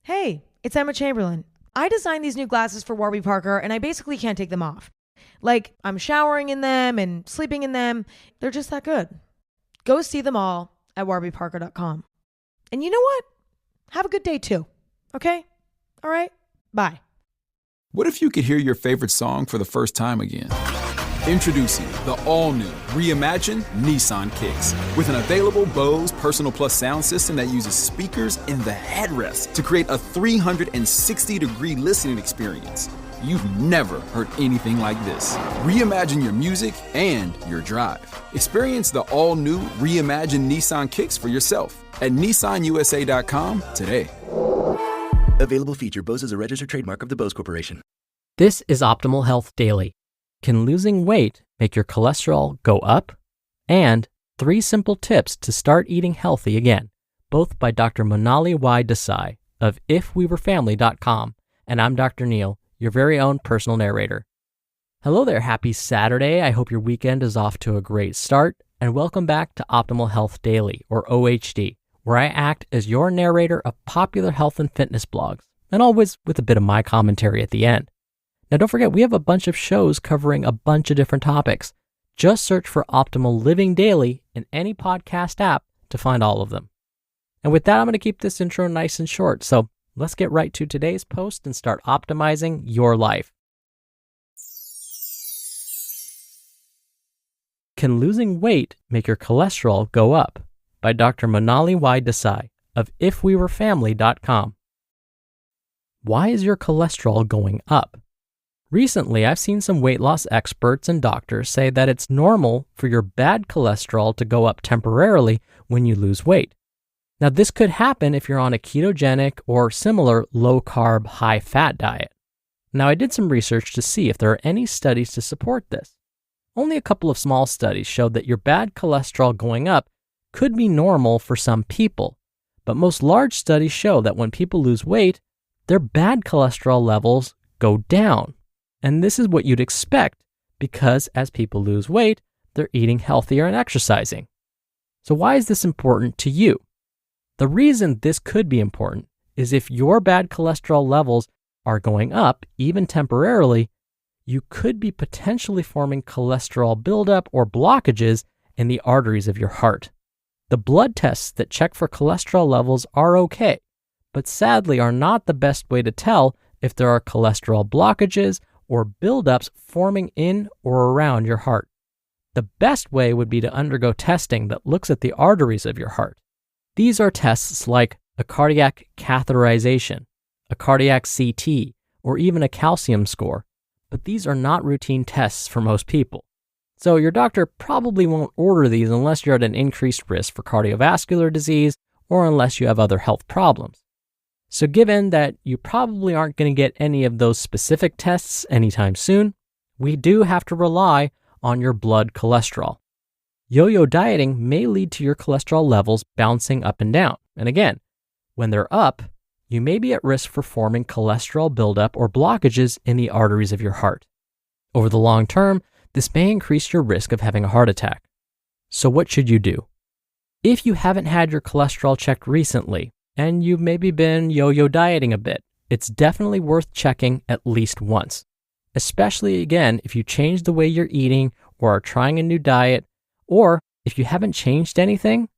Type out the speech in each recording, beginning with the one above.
Hey, it's Emma Chamberlain. I designed these new glasses for Warby Parker and I basically can't take them off. Like, I'm showering in them and sleeping in them. They're just that good. Go see them all at warbyparker.com. And you know what? Have a good day too. Okay? All right? Bye. What if you could hear your favorite song for the first time again? Introducing the all-new, reimagined Nissan Kicks. With an available Bose Personal Plus sound system that uses speakers in the headrest to create a 360-degree listening experience. You've never heard anything like this. Reimagine your music and your drive. Experience the all-new, reimagined Nissan Kicks for yourself at nissanusa.com today. Available feature. Bose is a registered trademark of the Bose Corporation. This is Optimal Health Daily. Can losing weight make your cholesterol go up? And 3 simple tips to start eating healthy again, both by Dr. Monali Desai of ifwewerefamily.com. And I'm Dr. Neil, your very own personal narrator. Hello there, happy Saturday. I hope your weekend is off to a great start. And welcome back to Optimal Health Daily, or OHD, where I act as your narrator of popular health and fitness blogs, and always with a bit of my commentary at the end. Now, don't forget, we have a bunch of shows covering a bunch of different topics. Just search for Optimal Living Daily in any podcast app to find all of them. And with that, I'm going to keep this intro nice and short. So let's get right to today's post and start optimizing your life. Can losing weight make your cholesterol go up? By Dr. Monali Desai of ifwewerefamily.com. Why is your cholesterol going up? Recently, I've seen some weight loss experts and doctors say that it's normal for your bad cholesterol to go up temporarily when you lose weight. Now, this could happen if you're on a ketogenic or similar low-carb, high-fat diet. Now, I did some research to see if there are any studies to support this. Only a couple of small studies showed that your bad cholesterol going up could be normal for some people, but most large studies show that when people lose weight, their bad cholesterol levels go down. And this is what you'd expect because as people lose weight, they're eating healthier and exercising. So why is this important to you? The reason this could be important is if your bad cholesterol levels are going up, even temporarily, you could be potentially forming cholesterol buildup or blockages in the arteries of your heart. The blood tests that check for cholesterol levels are okay, but sadly are not the best way to tell if there are cholesterol blockages or buildups forming in or around your heart. The best way would be to undergo testing that looks at the arteries of your heart. These are tests like a cardiac catheterization, a cardiac CT, or even a calcium score, but these are not routine tests for most people. So your doctor probably won't order these unless you're at an increased risk for cardiovascular disease or unless you have other health problems. So given that you probably aren't going to get any of those specific tests anytime soon, we do have to rely on your blood cholesterol. Yo-yo dieting may lead to your cholesterol levels bouncing up and down. And again, when they're up, you may be at risk for forming cholesterol buildup or blockages in the arteries of your heart. Over the long term, this may increase your risk of having a heart attack. So what should you do? If you haven't had your cholesterol checked recently, and you've maybe been yo-yo dieting a bit, it's definitely worth checking at least once. Especially again, if you change the way you're eating or are trying a new diet, or if you haven't changed anything,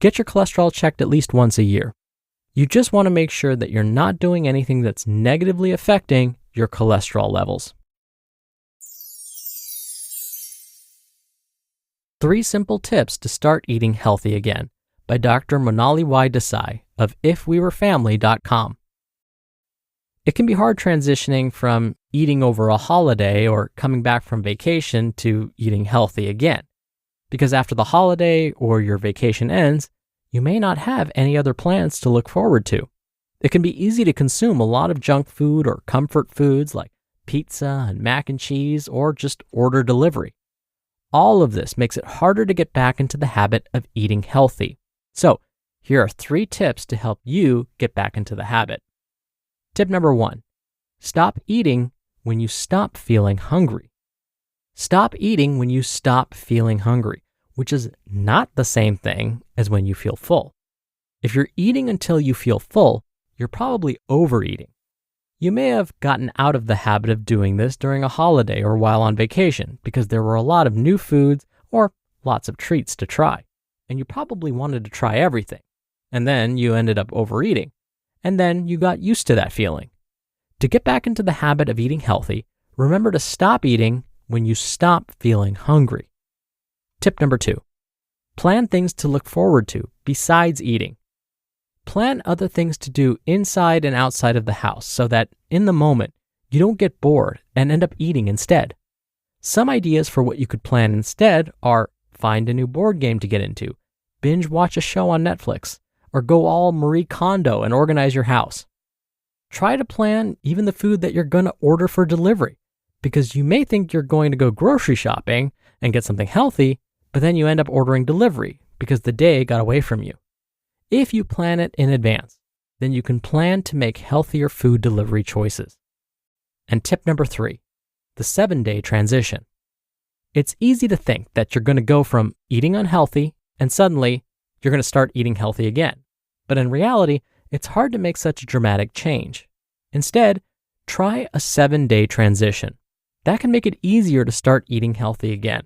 get your cholesterol checked at least once a year. You just want to make sure that you're not doing anything that's negatively affecting your cholesterol levels. 3 simple tips to start eating healthy again by Dr. Monali Desai of ifwewerefamily.com. It can be hard transitioning from eating over a holiday or coming back from vacation to eating healthy again, because after the holiday or your vacation ends, you may not have any other plans to look forward to. It can be easy to consume a lot of junk food or comfort foods like pizza and mac and cheese or just order delivery. All of this makes it harder to get back into the habit of eating healthy. So, here are 3 tips to help you get back into the habit. Tip number 1, stop eating when you stop feeling hungry. Stop eating when you stop feeling hungry, which is not the same thing as when you feel full. If you're eating until you feel full, you're probably overeating. You may have gotten out of the habit of doing this during a holiday or while on vacation because there were a lot of new foods or lots of treats to try, and you probably wanted to try everything. And then you ended up overeating, and then you got used to that feeling. To get back into the habit of eating healthy, remember to stop eating when you stop feeling hungry. Tip number 2, plan things to look forward to besides eating. Plan other things to do inside and outside of the house so that in the moment, you don't get bored and end up eating instead. Some ideas for what you could plan instead are find a new board game to get into, binge watch a show on Netflix, or go all Marie Kondo and organize your house. Try to plan even the food that you're going to order for delivery, because you may think you're going to go grocery shopping and get something healthy, but then you end up ordering delivery because the day got away from you. If you plan it in advance, then you can plan to make healthier food delivery choices. And tip number 3, the 7-day transition. It's easy to think that you're going to go from eating unhealthy and suddenly you're going to start eating healthy again. But in reality, it's hard to make such a dramatic change. Instead, try a 7-day transition. That can make it easier to start eating healthy again.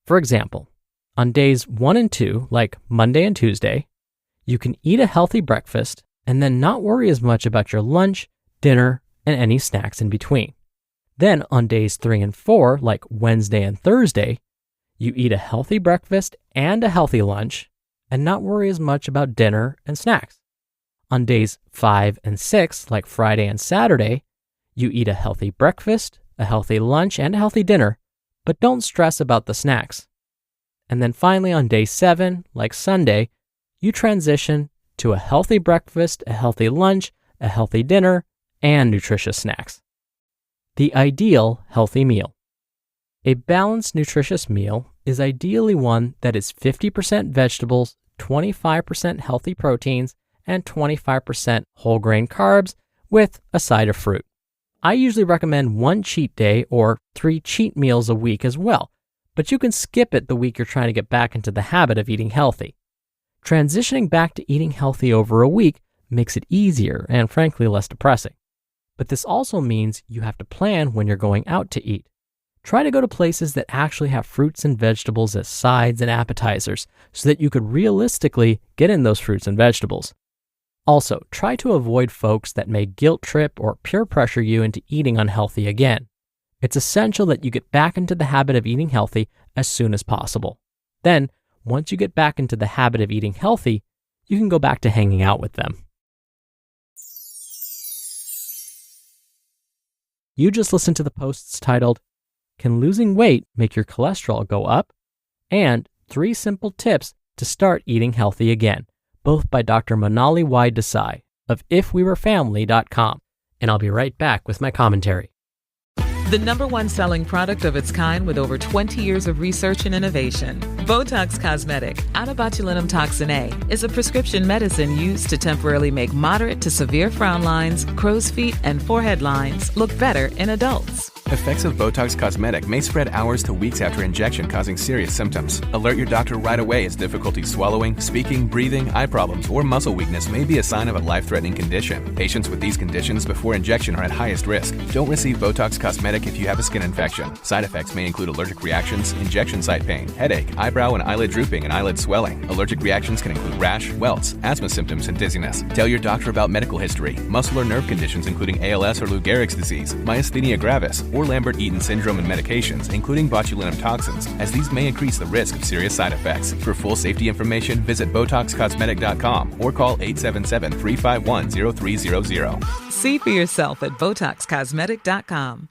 For example, on days 1 and 2, like Monday and Tuesday, you can eat a healthy breakfast and then not worry as much about your lunch, dinner, and any snacks in between. Then on days 3 and 4, like Wednesday and Thursday, you eat a healthy breakfast and a healthy lunch and not worry as much about dinner and snacks. On days 5 and 6, like Friday and Saturday, you eat a healthy breakfast, a healthy lunch, and a healthy dinner, but don't stress about the snacks. And then finally on day 7, like Sunday, you transition to a healthy breakfast, a healthy lunch, a healthy dinner, and nutritious snacks. The ideal healthy meal. A balanced, nutritious meal is ideally one that is 50% vegetables, 25% healthy proteins, and 25% whole grain carbs with a side of fruit. I usually recommend 1 cheat day or 3 cheat meals a week as well, but you can skip it the week you're trying to get back into the habit of eating healthy. Transitioning back to eating healthy over a week makes it easier and frankly less depressing. But this also means you have to plan when you're going out to eat. Try to go to places that actually have fruits and vegetables as sides and appetizers so that you could realistically get in those fruits and vegetables. Also, try to avoid folks that may guilt trip or peer pressure you into eating unhealthy again. It's essential that you get back into the habit of eating healthy as soon as possible. Then, once you get back into the habit of eating healthy, you can go back to hanging out with them. You just listened to the posts titled, Can Losing Weight Make Your Cholesterol Go Up? And 3 Simple Tips to Start Eating Healthy Again, both by Dr. Monali Y. Desai of ifwewerefamily.com. And I'll be right back with my commentary. The #1 selling product of its kind with over 20 years of research and innovation. Botox Cosmetic, onabotulinum toxin A, is a prescription medicine used to temporarily make moderate to severe frown lines, crow's feet, and forehead lines look better in adults. Effects of Botox Cosmetic may spread hours to weeks after injection, causing serious symptoms. Alert your doctor right away as difficulty swallowing, speaking, breathing, eye problems, or muscle weakness may be a sign of a life-threatening condition. Patients with these conditions before injection are at highest risk. Don't receive Botox Cosmetic if you have a skin infection. Side effects may include allergic reactions, injection site pain, headache, eyebrow and eyelid drooping, and eyelid swelling. Allergic reactions can include rash, welts, asthma symptoms, and dizziness. Tell your doctor about medical history, muscle or nerve conditions including ALS or Lou Gehrig's disease, myasthenia gravis, or Lambert-Eaton syndrome, and medications, including botulinum toxins, as these may increase the risk of serious side effects. For full safety information, visit BotoxCosmetic.com or call 877-351-0300. See for yourself at BotoxCosmetic.com.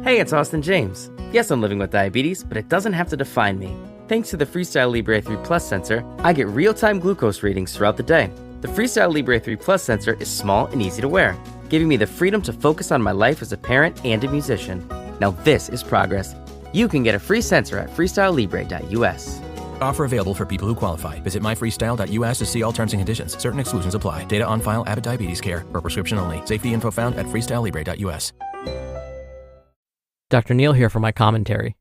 Hey, it's Austin James. Yes, I'm living with diabetes, but it doesn't have to define me. Thanks to the Freestyle Libre 3 Plus sensor, I get real-time glucose readings throughout the day. The Freestyle Libre 3 Plus sensor is small and easy to wear, giving me the freedom to focus on my life as a parent and a musician. Now this is progress. You can get a free sensor at freestylelibre.us. Offer available for people who qualify. Visit myfreestyle.us to see all terms and conditions. Certain exclusions apply. Data on file. Abbott Diabetes Care. For prescription only. Safety info found at freestylelibre.us. Dr. Neil here for my commentary.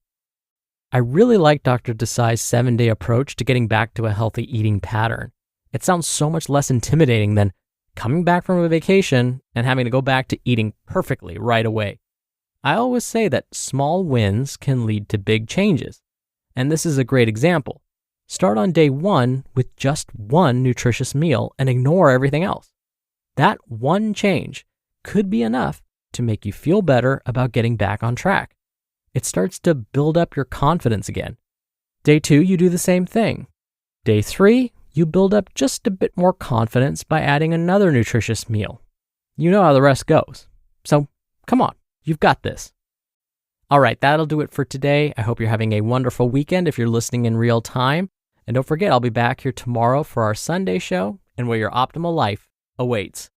I really like Dr. Desai's 7-day approach to getting back to a healthy eating pattern. It sounds so much less intimidating than coming back from a vacation and having to go back to eating perfectly right away. I always say that small wins can lead to big changes. And this is a great example. Start on day 1 with just one nutritious meal and ignore everything else. That one change could be enough to make you feel better about getting back on track. It starts to build up your confidence again. Day 2, you do the same thing. Day 3, you build up just a bit more confidence by adding another nutritious meal. You know how the rest goes. So come on, you've got this. All right, that'll do it for today. I hope you're having a wonderful weekend if you're listening in real time. And don't forget, I'll be back here tomorrow for our Sunday show and where your optimal life awaits.